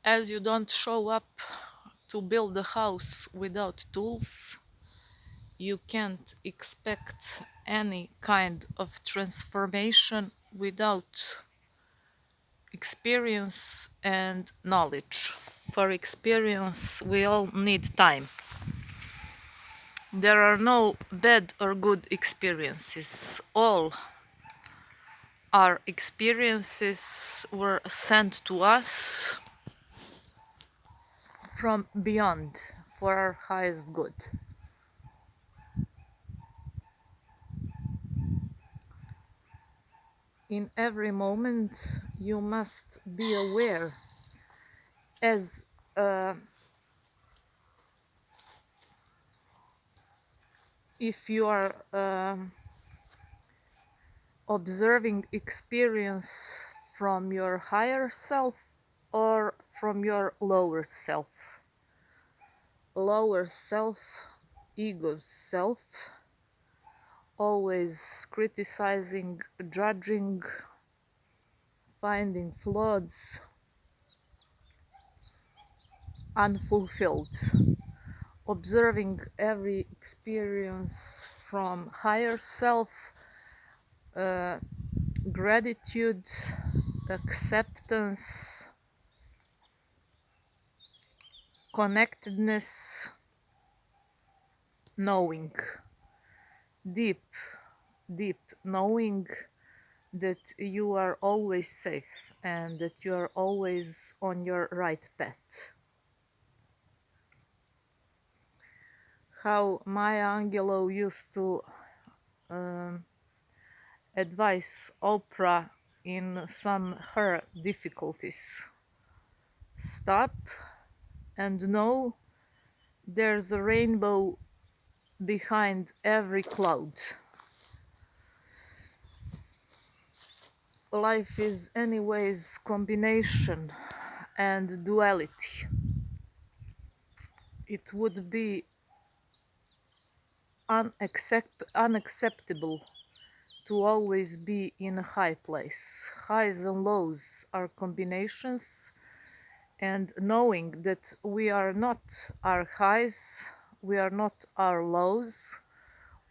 As you don't show up to build a house without tools, you can't expect any kind of transformation without experience and knowledge. For experience, we all need time. There are no bad or good experiences. All our experiences were sent to us from beyond for our highest good. In every moment, you must be aware as if you are observing experience from your higher self or from your lower self. Lower self, ego self, always criticizing, judging, finding flaws, unfulfilled. Observing every experience from higher self, gratitude, acceptance, connectedness, knowing, deep, deep knowing that you are always safe and that you are always on your right path. How Maya Angelou used to um, advise Oprah in some her difficulties. Stop and know there's a rainbow behind every cloud. Life is anyways combination and duality. It would be unacceptable to always be in a high place. Highs and lows are combinations, and knowing that we are not our highs, we are not our lows,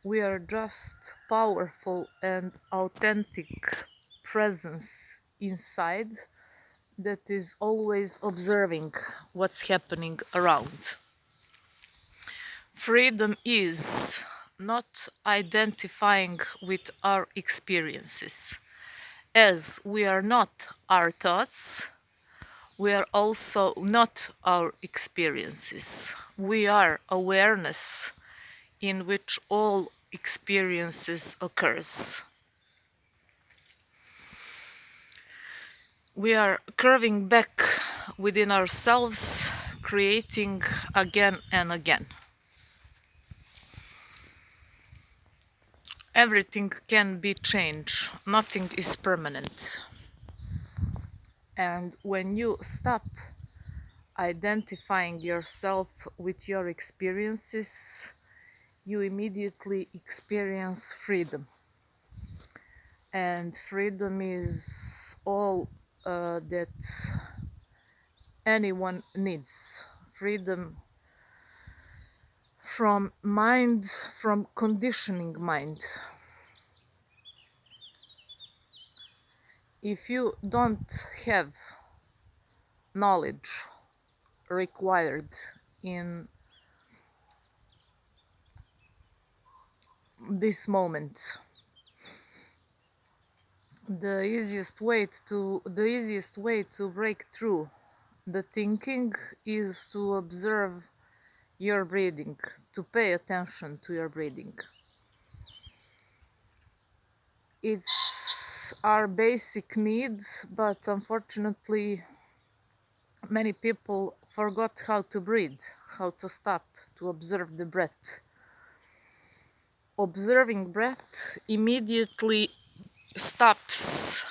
we are just powerful and authentic presence inside that is always observing what's happening around. Freedom is not identifying with our experiences. As we are not our thoughts, we are also not our experiences. We are awareness in which all experiences occurs. We are curving back within ourselves, creating again and again. Everything can be changed, nothing is permanent. And when you stop identifying yourself with your experiences, you immediately experience freedom. And freedom is all that anyone needs. Freedom from mind, from conditioning mind. If you don't have knowledge required in this moment, the easiest way to break through the thinking is to observe your breathing, to pay attention to your breathing. It's our basic needs, but unfortunately many people forgot how to breathe, how to stop, to observe the breath. Observing breath immediately stops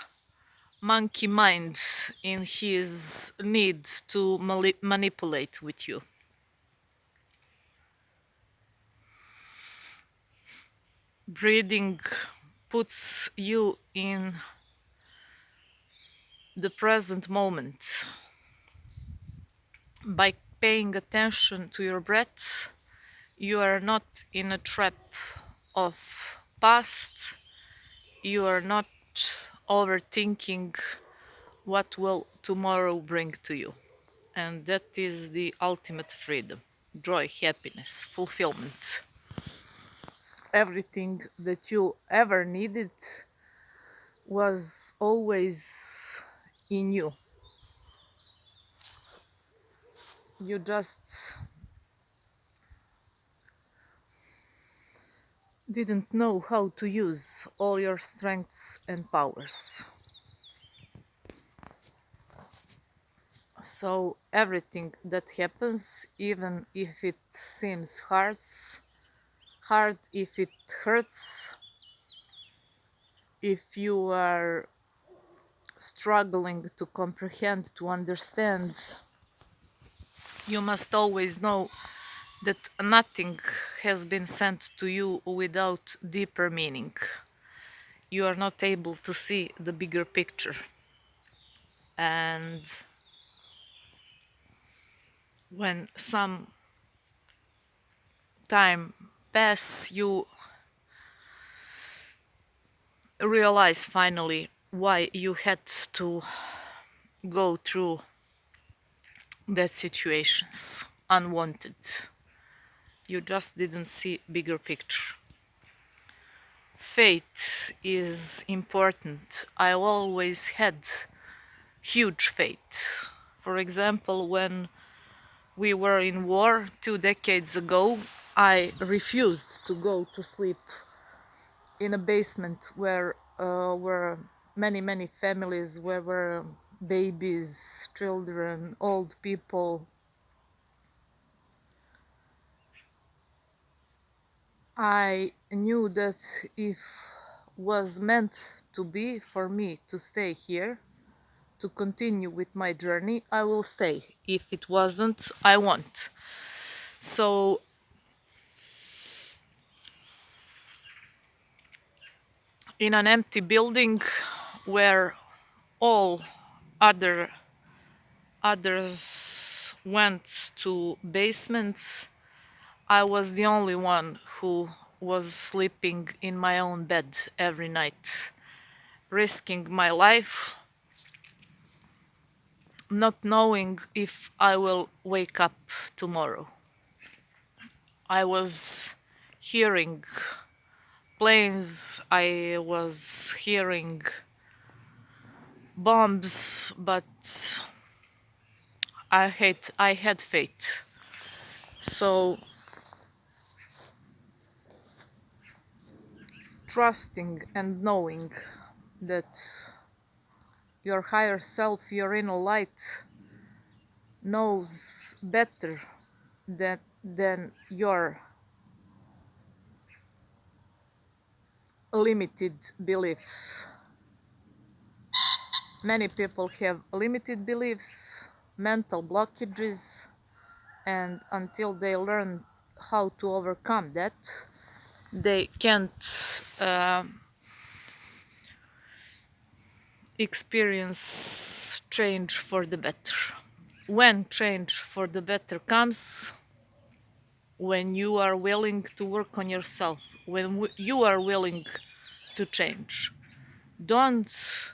monkey mind in his need to manipulate with you. Breathing puts you in the present moment. By paying attention to your breath, you are not in a trap of past, you are not overthinking what will tomorrow bring to you. And that is the ultimate freedom, joy, happiness, fulfillment. Everything that you ever needed was always in you. You just didn't know how to use all your strengths and powers. So everything that happens, even if it seems hard, if it hurts, if you are struggling to comprehend, to understand, you must always know that nothing has been sent to you without deeper meaning. You are not able to see the bigger picture. And when some time pass, you realize finally why you had to go through that situations unwanted. You just didn't see bigger picture. Faith is important. I always had huge faith. For example, when we were in war 2 decades ago, I refused to go to sleep in a basement where were many families, where were babies, children, old people. I knew that if was meant to be for me to stay here, to continue with my journey, I will stay. If it wasn't, I won't. So in an empty building where all other others went to basements, I was the only one who was sleeping in my own bed every night, risking my life, not knowing if I will wake up tomorrow. I was hearing planes, I was hearing bombs, but I had faith. So trusting and knowing that your higher self, your inner light, knows better than your limited beliefs. Many people have limited beliefs, mental blockages, and until they learn how to overcome that, they can't experience change for the better. When change for the better comes, when you are willing to work on yourself, when you are willing to change. Don't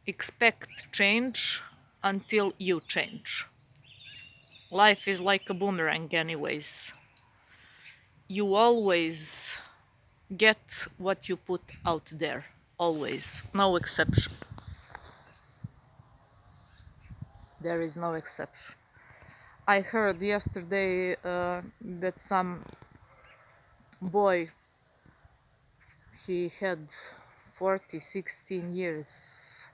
expect change until you change. Life is like a boomerang, anyways. You always get what you put out there. Always. No exception. There is no exception. I heard yesterday that some boy, he had 40, 16 years,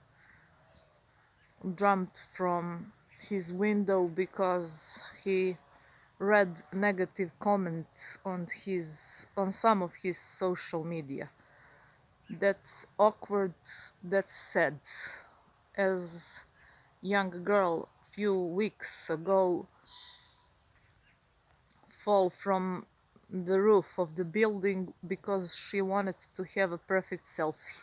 jumped from his window because he read negative comments on some of his social media. That's awkward, that's sad. As young girl few weeks ago fall from the roof of the building because she wanted to have a perfect selfie.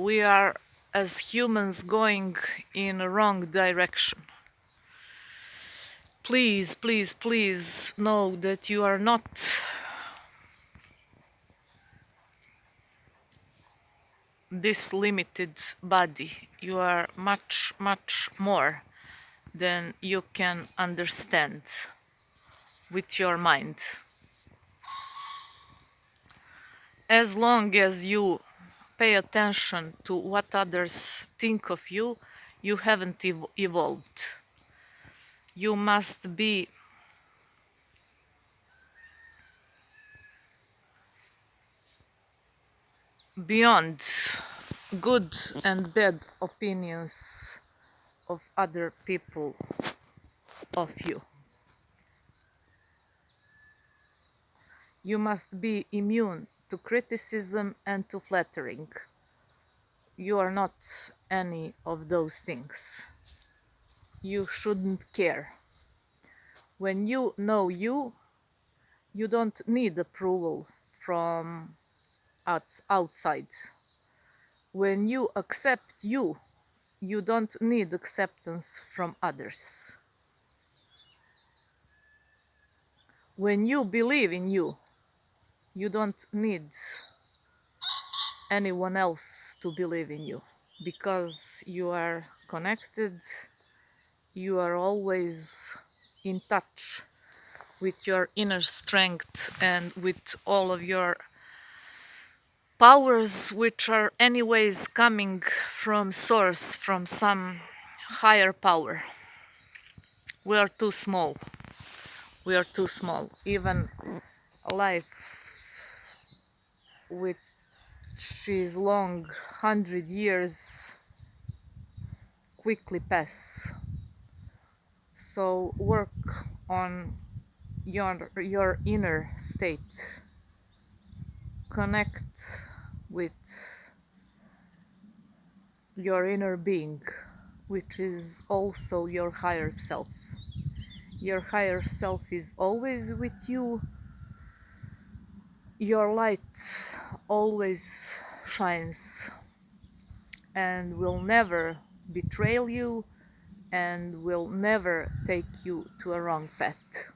We are as humans going in a wrong direction. Please, please, please know that you are not this limited body. You are much, much more than you can understand with your mind. As long as you pay attention to what others think of you, you haven't evolved. You must be beyond good and bad opinions of other people of you. You must be immune to criticism and to flattering. You are not any of those things. You shouldn't care. When you know you, you don't need approval from outside. When you accept you, you don't need acceptance from others. When you believe in you, you don't need anyone else to believe in you because you are connected, you are always in touch with your inner strength and with all of your powers, which are anyways coming from source, from some higher power. We are too small. We are too small. Even a life which is long, 100 years, quickly pass. So work on your inner state. Connect with your inner being, which is also your higher self. Your higher self is always with you. Your light always shines and will never betray you and will never take you to a wrong path.